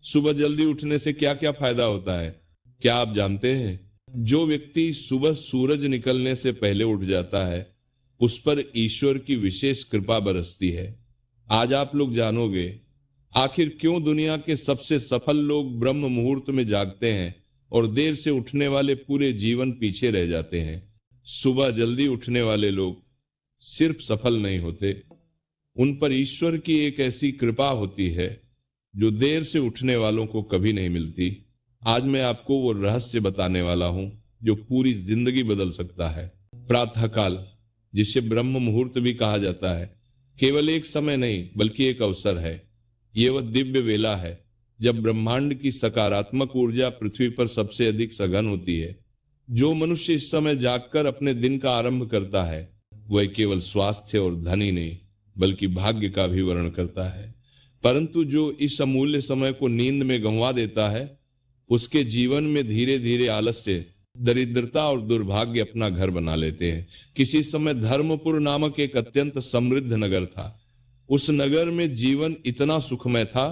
सुबह जल्दी उठने से क्या क्या फायदा होता है, क्या आप जानते हैं? जो व्यक्ति सुबह सूरज निकलने से पहले उठ जाता है, उस पर ईश्वर की विशेष कृपा बरसती है। आज आप लोग जानोगे आखिर क्यों दुनिया के सबसे सफल लोग ब्रह्म मुहूर्त में जागते हैं और देर से उठने वाले पूरे जीवन पीछे रह जाते हैं। सुबह जल्दी उठने वाले लोग सिर्फ सफल नहीं होते, उन पर ईश्वर की एक ऐसी कृपा होती है जो देर से उठने वालों को कभी नहीं मिलती। आज मैं आपको वो रहस्य बताने वाला हूं जो पूरी जिंदगी बदल सकता है। प्रातःकाल, जिसे ब्रह्म मुहूर्त भी कहा जाता है, केवल एक समय नहीं बल्कि एक अवसर है। ये वह दिव्य वेला है जब ब्रह्मांड की सकारात्मक ऊर्जा पृथ्वी पर सबसे अधिक सघन होती है। जो मनुष्य इस समय जागकर अपने दिन का आरंभ करता है, वह केवल स्वास्थ्य और धन ही नहीं बल्कि भाग्य का भी वर्ण करता है। परंतु जो इस अमूल्य समय को नींद में गंवा देता है, उसके जीवन में धीरे धीरे आलस्य, दरिद्रता और दुर्भाग्य अपना घर बना लेते हैं। किसी समय धर्मपुर नामक एक अत्यंत समृद्ध नगर था। उस नगर में जीवन इतना सुखमय था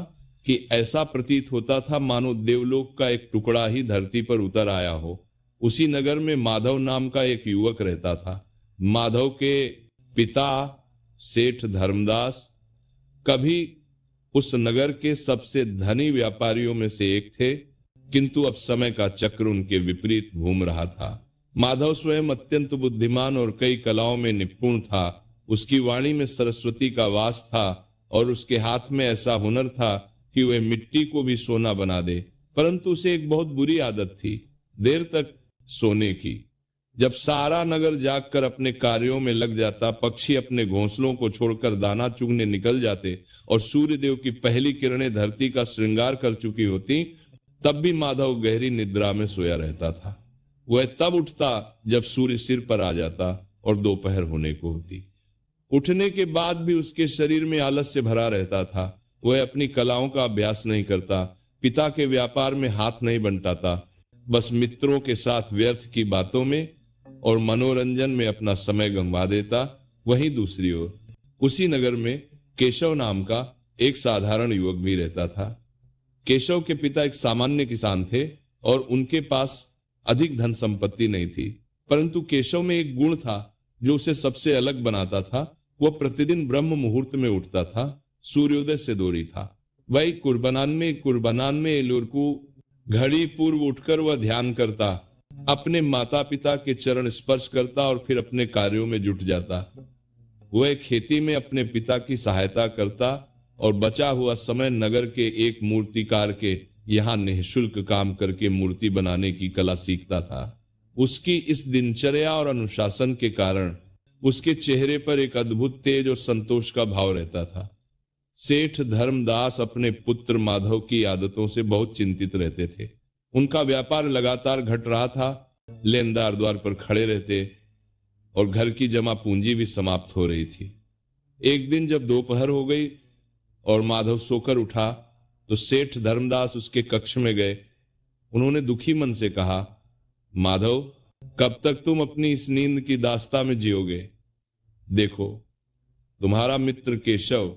कि ऐसा प्रतीत होता था मानो देवलोक का एक टुकड़ा ही धरती पर उतर आया हो। उसी नगर में माधव नाम का एक युवक रहता था। माधव के पिता सेठ धर्मदास कभी उस नगर के सबसे धनी व्यापारियों में से एक थे, किंतु अब समय का चक्र उनके विपरीत घूम रहा था। माधव स्वयं अत्यंत बुद्धिमान और कई कलाओं में निपुण था। उसकी वाणी में सरस्वती का वास था और उसके हाथ में ऐसा हुनर था कि वह मिट्टी को भी सोना बना दे। परंतु उसे एक बहुत बुरी आदत थी, देर तक सोने की। जब सारा नगर जागकर अपने कार्यों में लग जाता, पक्षी अपने घोंसलों को छोड़कर दाना चुगने निकल जाते और सूर्यदेव की पहली किरणें धरती का श्रृंगार कर चुकी होती, तब भी माधव गहरी निद्रा में सोया रहता था। वह तब उठता जब सूर्य सिर पर आ जाता और दोपहर होने को होती। उठने के बाद भी उसके शरीर में आलस्य भरा रहता था। वह अपनी कलाओं का अभ्यास नहीं करता, पिता के व्यापार में हाथ नहीं बंटाता, बस मित्रों के साथ व्यर्थ की बातों में और मनोरंजन में अपना समय गंवा देता। वहीं दूसरी ओर उसी नगर में केशव नाम का एक साधारण युवक भी रहता था। केशव के पिता एक सामान्य किसान थे और उनके पास अधिक धन संपत्ति नहीं थी, परंतु केशव में एक गुण था जो उसे सबसे अलग बनाता था। वह प्रतिदिन ब्रह्म मुहूर्त में उठता था, सूर्योदय से दूरी था। वही कुर्बानान में एलुरकू घड़ी पूर्व उठकर वह ध्यान करता, अपने माता पिता के चरण स्पर्श करता और फिर अपने कार्यों में जुट जाता। वह खेती में अपने पिता की सहायता करता और बचा हुआ समय नगर के एक मूर्तिकार के यहाँ निःशुल्क काम करके मूर्ति बनाने की कला सीखता था। उसकी इस दिनचर्या और अनुशासन के कारण उसके चेहरे पर एक अद्भुत तेज और संतोष का भाव रहता था। सेठ धर्मदास अपने पुत्र माधव की आदतों से बहुत चिंतित रहते थे। उनका व्यापार लगातार घट रहा था, लेनदार द्वार पर खड़े रहते और घर की जमा पूंजी भी समाप्त हो रही थी। एक दिन जब दोपहर हो गई और माधव सोकर उठा तो सेठ धर्मदास उसके कक्ष में गए। उन्होंने दुखी मन से कहा, माधव, कब तक तुम अपनी इस नींद की दास्ता में जियोगे? देखो, तुम्हारा मित्र केशव,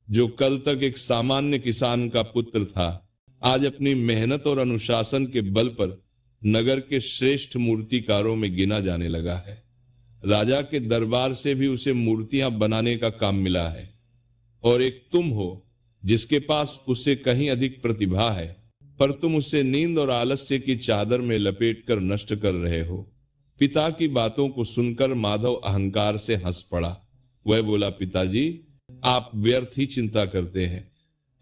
जो कल तक एक सामान्य किसान का पुत्र था, आज अपनी मेहनत और अनुशासन के बल पर नगर के श्रेष्ठ मूर्तिकारों में गिना जाने लगा है। राजा के दरबार से भी उसे मूर्तियां बनाने का काम मिला है। और एक तुम हो जिसके पास उससे कहीं अधिक प्रतिभा है, पर तुम उसे नींद और आलस्य की चादर में लपेटकर नष्ट कर रहे हो। पिता की बातों को सुनकर माधव अहंकार से हंस पड़ा। वह बोला, पिताजी, आप व्यर्थ ही चिंता करते हैं।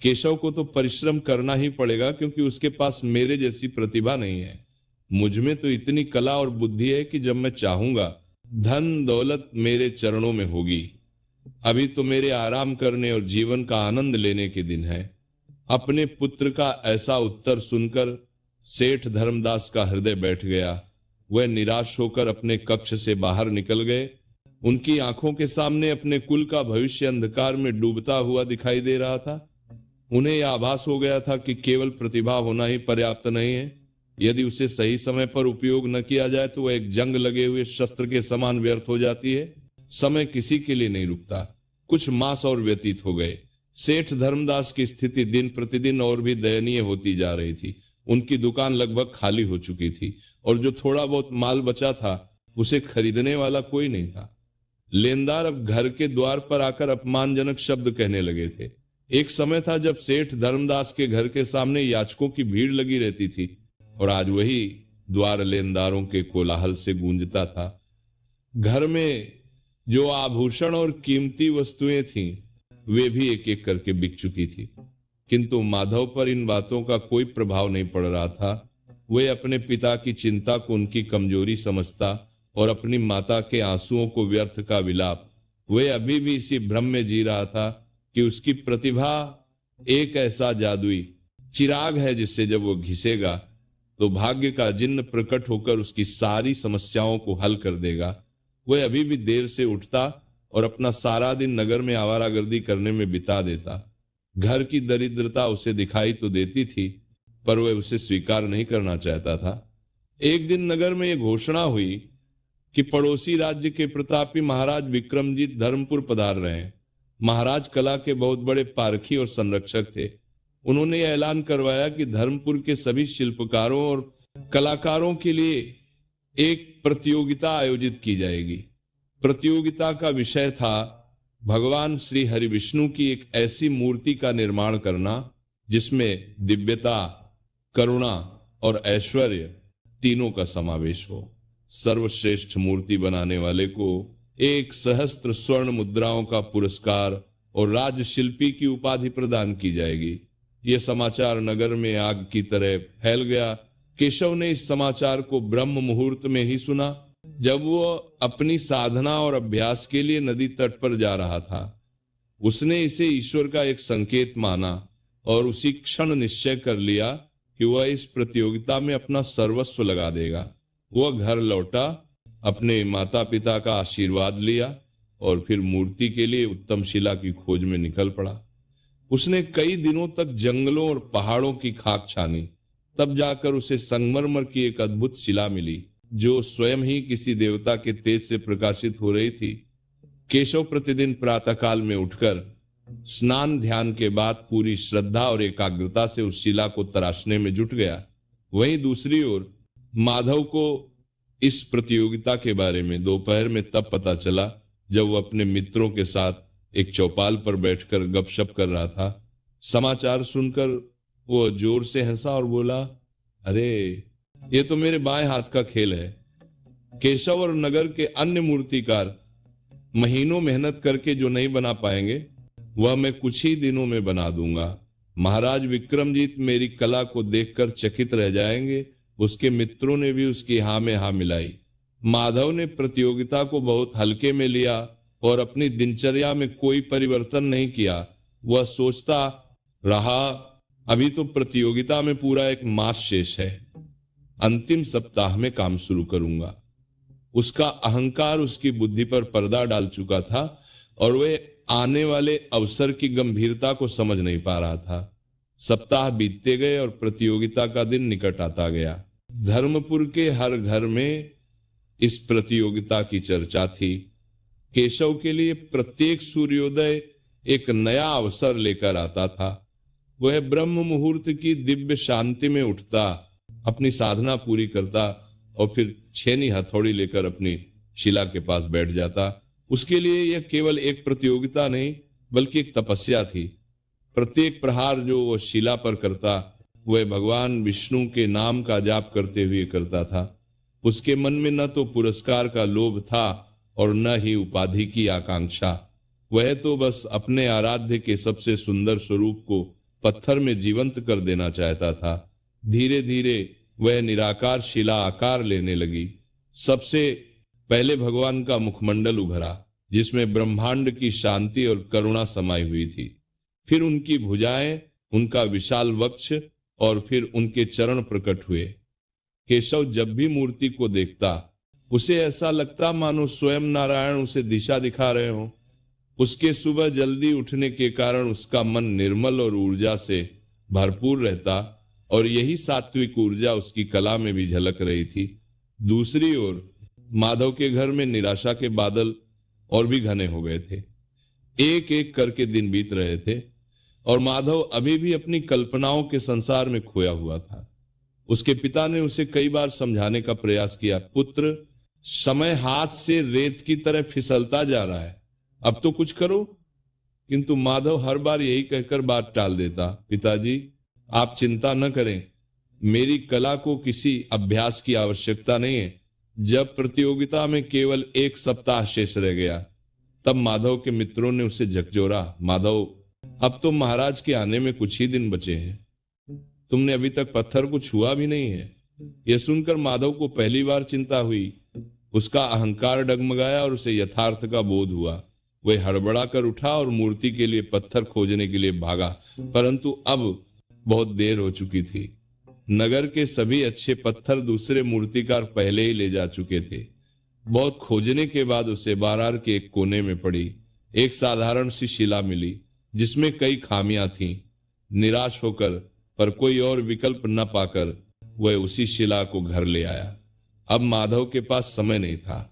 केशव को तो परिश्रम करना ही पड़ेगा क्योंकि उसके पास मेरे जैसी प्रतिभा नहीं है। मुझ में तो इतनी कला और बुद्धि है कि जब मैं चाहूंगा धन दौलत मेरे चरणों में होगी। अभी तो मेरे आराम करने और जीवन का आनंद लेने के दिन है। अपने पुत्र का ऐसा उत्तर सुनकर सेठ धर्मदास का हृदय बैठ गया। वह निराश होकर अपने कक्ष से बाहर निकल गए। उनकी आंखों के सामने अपने कुल का भविष्य अंधकार में डूबता हुआ दिखाई दे रहा था। उन्हें यह आभास हो गया था कि केवल प्रतिभा होना ही पर्याप्त नहीं है। यदि उसे सही समय पर उपयोग न किया जाए तो वह एक जंग लगे हुए शस्त्र के समान व्यर्थ हो जाती है। समय किसी के लिए नहीं रुकता। कुछ मास और व्यतीत हो गए। सेठ धर्मदास की स्थिति दिन प्रतिदिन और भी दयनीय होती जा रही थी। उनकी दुकान लगभग खाली हो चुकी थी और जो थोड़ा बहुत माल बचा था उसे खरीदने वाला कोई नहीं था। लेनदार अब घर के द्वार पर आकर अपमानजनक शब्द कहने लगे थे। एक समय था जब सेठ धर्मदास के घर के सामने याचकों की भीड़ लगी रहती थी और आज वही द्वार लेनदारों के कोलाहल से गूंजता था। घर में जो आभूषण और कीमती वस्तुएं थीं, वे भी एक एक करके बिक चुकी थी, किंतु माधव पर इन बातों का कोई प्रभाव नहीं पड़ रहा था। वह अपने पिता की चिंता को उनकी कमजोरी समझता और अपनी माता के आंसुओं को व्यर्थ का विलाप। वह अभी भी इसी भ्रम में जी रहा था कि उसकी प्रतिभा एक ऐसा जादुई चिराग है जिससे जब वो घिसेगा तो भाग्य का जिन्न प्रकट होकर उसकी सारी समस्याओं को हल कर देगा। वह अभी भी देर से उठता और अपना सारा दिन नगर में आवारागर्दी करने में बिता देता। घर की दरिद्रता उसे दिखाई तो देती थी, पर वह उसे स्वीकार नहीं करना चाहता था। एक दिन नगर में यह घोषणा हुई कि पड़ोसी राज्य के प्रतापी महाराज विक्रमजीत धर्मपुर पधार रहे हैं। महाराज कला के बहुत बड़े पारखी और संरक्षक थे। उन्होंने यह ऐलान करवाया कि धर्मपुर के सभी शिल्पकारों और कलाकारों के लिए एक प्रतियोगिता आयोजित की जाएगी। प्रतियोगिता का विषय था भगवान श्री हरि विष्णु की एक ऐसी मूर्ति का निर्माण करना जिसमें दिव्यता, करुणा और ऐश्वर्य तीनों का समावेश हो। सर्वश्रेष्ठ मूर्ति बनाने वाले को 1 सहस्त्र स्वर्ण मुद्राओं का पुरस्कार और राजशिल्पी की उपाधि प्रदान की जाएगी। यह समाचार नगर में आग की तरह फैल गया। केशव ने इस समाचार को ब्रह्म मुहूर्त में ही सुना, जब वो अपनी साधना और अभ्यास के लिए नदी तट पर जा रहा था। उसने इसे ईश्वर का एक संकेत माना और उसी क्षण निश्चय कर लिया कि वह इस प्रतियोगिता में अपना सर्वस्व लगा देगा। वह घर लौटा, अपने माता पिता का आशीर्वाद लिया और फिर मूर्ति के लिए उत्तम शिला की खोज में निकल पड़ा। उसने कई दिनों तक जंगलों और पहाड़ों की खाक छानी, तब जाकर उसे संगमरमर की एक अद्भुत शिला मिली जो स्वयं ही किसी देवता के तेज से प्रकाशित हो रही थी। केशव प्रतिदिन प्रातःकाल में उठकर स्नान ध्यान के बाद पूरी श्रद्धा और एकाग्रता से उस शिला को तराशने में जुट गया। वहीं दूसरी ओर माधव को इस प्रतियोगिता के बारे में दोपहर में तब पता चला जब वो अपने मित्रों के साथ एक चौपाल पर बैठकर गपशप कर रहा था। समाचार सुनकर वो जोर से हंसा और बोला, अरे ये तो मेरे बाएं हाथ का खेल है। केशव और नगर के अन्य मूर्तिकार महीनों मेहनत करके जो नहीं बना पाएंगे वह मैं कुछ ही दिनों में बना दूंगा। महाराज विक्रमजीत मेरी कला को देखकर चकित रह जाएंगे। उसके मित्रों ने भी उसकी हाँ में हाँ मिलाई। माधव ने प्रतियोगिता को बहुत हल्के में लिया और अपनी दिनचर्या में कोई परिवर्तन नहीं किया। वह सोचता रहा, अभी तो प्रतियोगिता में पूरा एक मास शेष है, अंतिम सप्ताह में काम शुरू करूंगा। उसका अहंकार उसकी बुद्धि पर पर्दा डाल चुका था और वह आने वाले अवसर की गंभीरता को समझ नहीं पा रहा था। सप्ताह बीतते गए और प्रतियोगिता का दिन निकट आता गया। धर्मपुर के हर घर में इस प्रतियोगिता की चर्चा थी। केशव के लिए प्रत्येक सूर्योदय एक नया अवसर लेकर आता था। वह ब्रह्म मुहूर्त की दिव्य शांति में उठता, अपनी साधना पूरी करता और फिर छेनी हथौड़ी लेकर अपनी शिला के पास बैठ जाता। उसके लिए यह केवल एक प्रतियोगिता नहीं बल्कि एक तपस्या थी। प्रत्येक प्रहार जो वह शिला पर करता वह भगवान विष्णु के नाम का जाप करते हुए करता था। उसके मन में न तो पुरस्कार का लोभ था और न ही उपाधि की आकांक्षा। वह तो बस अपने आराध्य के सबसे सुंदर स्वरूप को पत्थर में जीवंत कर देना चाहता था। धीरे धीरे वह निराकार शिला आकार लेने लगी। सबसे पहले भगवान का मुखमंडल उभरा जिसमें ब्रह्मांड की शांति और करुणा समाई हुई थी। फिर उनकी भुजाएं, उनका विशाल वक्ष और फिर उनके चरण प्रकट हुए। केशव जब भी मूर्ति को देखता उसे ऐसा लगता मानो स्वयं नारायण उसे दिशा दिखा रहे हो। उसके सुबह जल्दी उठने के कारण उसका मन निर्मल और ऊर्जा से भरपूर रहता और यही सात्विक ऊर्जा उसकी कला में भी झलक रही थी। दूसरी ओर माधव के घर में निराशा के बादल और भी घने हो गए थे। एक एक करके दिन बीत रहे थे। और माधव अभी भी अपनी कल्पनाओं के संसार में खोया हुआ था। उसके पिता ने उसे कई बार समझाने का प्रयास किया, पुत्र, समय हाथ से रेत की तरह फिसलता जा रहा है, अब तो कुछ करो। किंतु माधव हर बार यही कहकर बात टाल देता, पिताजी आप चिंता न करें, मेरी कला को किसी अभ्यास की आवश्यकता नहीं है। जब प्रतियोगिता में केवल 1 सप्ताह शेष रह गया, तब माधव के मित्रों ने उसे झकझोरा, माधव अब तो महाराज के आने में कुछ ही दिन बचे हैं, तुमने अभी तक पत्थर को छुआ भी नहीं है। यह सुनकर माधव को पहली बार चिंता हुई। उसका अहंकार डगमगाया और उसे यथार्थ का बोध हुआ। वह हड़बड़ा कर उठा और मूर्ति के लिए पत्थर खोजने के लिए भागा, परंतु अब बहुत देर हो चुकी थी। नगर के सभी अच्छे पत्थर दूसरे मूर्तिकार पहले ही ले जा चुके थे। बहुत खोजने के बाद उसे बारार के एक कोने में पड़ी एक साधारण सी शिला मिली, जिसमें कई खामियां थीं। निराश होकर, पर कोई और विकल्प न पाकर, वह उसी शिला को घर ले आया। अब माधव के पास समय नहीं था।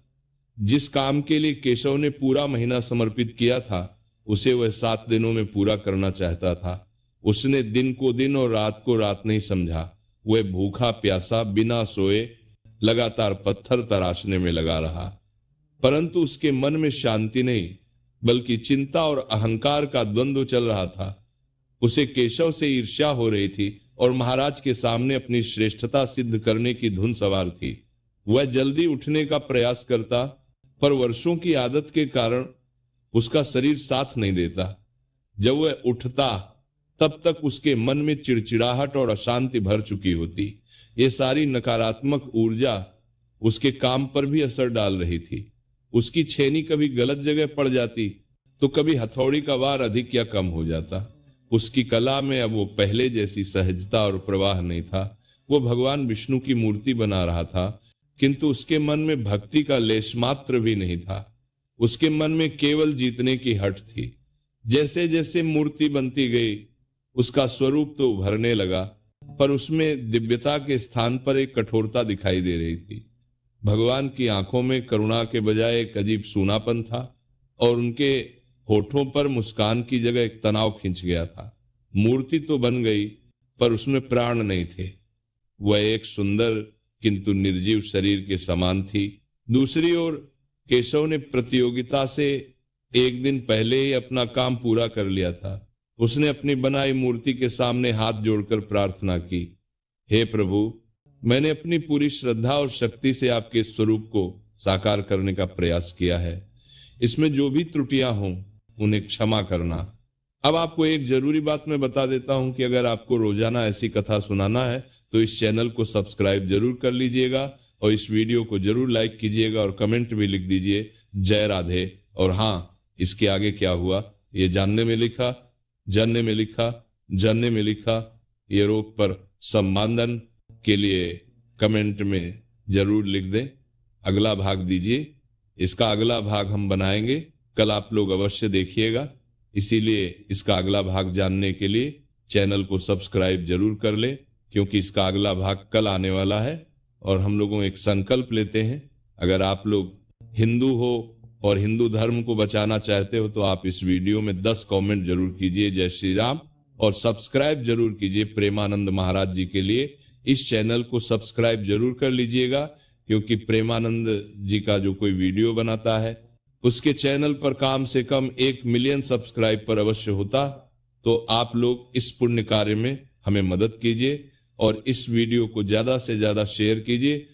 जिस काम के लिए केशव ने पूरा महीना समर्पित किया था, उसे वह 7 दिनों में पूरा करना चाहता था। उसने दिन को दिन और रात को रात नहीं समझा। वह भूखा प्यासा बिना सोए लगातार पत्थर तराशने में लगा रहा, परंतु उसके मन में शांति नहीं, बल्कि चिंता और अहंकार का द्वंद्व चल रहा था। उसे केशव से ईर्ष्या हो रही थी और महाराज के सामने अपनी श्रेष्ठता सिद्ध करने की धुन सवार थी। वह जल्दी उठने का प्रयास करता, पर वर्षों की आदत के कारण उसका शरीर साथ नहीं देता। जब वह उठता, तब तक उसके मन में चिड़चिड़ाहट और अशांति भर चुकी होती। ये सारी नकारात्मक ऊर्जा उसके काम पर भी असर डाल रही थी। उसकी छेनी कभी गलत जगह पड़ जाती, तो कभी हथौड़ी का वार अधिक या कम हो जाता। उसकी कला में अब वो पहले जैसी सहजता और प्रवाह नहीं था। वो भगवान विष्णु की मूर्ति बना रहा था, किंतु उसके मन में भक्ति का लेश मात्र भी नहीं था। उसके मन में केवल जीतने की हट थी। जैसे जैसे मूर्ति बनती गई, उसका स्वरूप तो उभरने लगा, पर उसमें दिव्यता के स्थान पर एक कठोरता दिखाई दे रही थी। भगवान की आंखों में करुणा के बजाय एक अजीब सूनापन था, और उनके होठों पर मुस्कान की जगह एक तनाव खिंच गया था। मूर्ति तो बन गई, पर उसमें प्राण नहीं थे। वह एक सुंदर किंतु निर्जीव शरीर के समान थी। दूसरी ओर केशव ने प्रतियोगिता से 1 दिन पहले ही अपना काम पूरा कर लिया था। उसने अपनी बनाई मूर्ति के सामने हाथ जोड़कर प्रार्थना की, हे प्रभु, मैंने अपनी पूरी श्रद्धा और शक्ति से आपके स्वरूप को साकार करने का प्रयास किया है। इसमें जो भी त्रुटियां हों, उन्हें क्षमा करना। अब आपको एक जरूरी बात मैं बता देता हूं कि अगर आपको रोजाना ऐसी कथा सुनाना है, तो इस चैनल को सब्सक्राइब जरूर कर लीजिएगा और इस वीडियो को जरूर लाइक कीजिएगा और कमेंट भी लिख दीजिए, जय राधे। और हाँ, इसके आगे क्या हुआ ये जानने में लिखा, ये रोग पर सम्मान के लिए कमेंट में जरूर लिख दें। अगला भाग दीजिए। इसका अगला भाग हम बनाएंगे, कल आप लोग अवश्य देखिएगा। इसीलिए इसका अगला भाग जानने के लिए चैनल को सब्सक्राइब जरूर कर लें, क्योंकि इसका अगला भाग कल आने वाला है। और हम लोगों एक संकल्प लेते हैं, अगर आप लोग हिंदू हो और हिंदू धर्म को बचाना चाहते हो, तो आप इस वीडियो में 10 कमेंट जरूर कीजिए, जय श्री राम, और सब्सक्राइब जरूर कीजिए प्रेमानंद महाराज जी के लिए। इस चैनल को सब्सक्राइब जरूर कर लीजिएगा, क्योंकि प्रेमानंद जी का जो कोई वीडियो बनाता है, उसके चैनल पर कम से कम 1 मिलियन सब्सक्राइब पर अवश्य होता। तो आप लोग इस पुण्य कार्य में हमें मदद कीजिए और इस वीडियो को ज्यादा से ज्यादा शेयर कीजिए,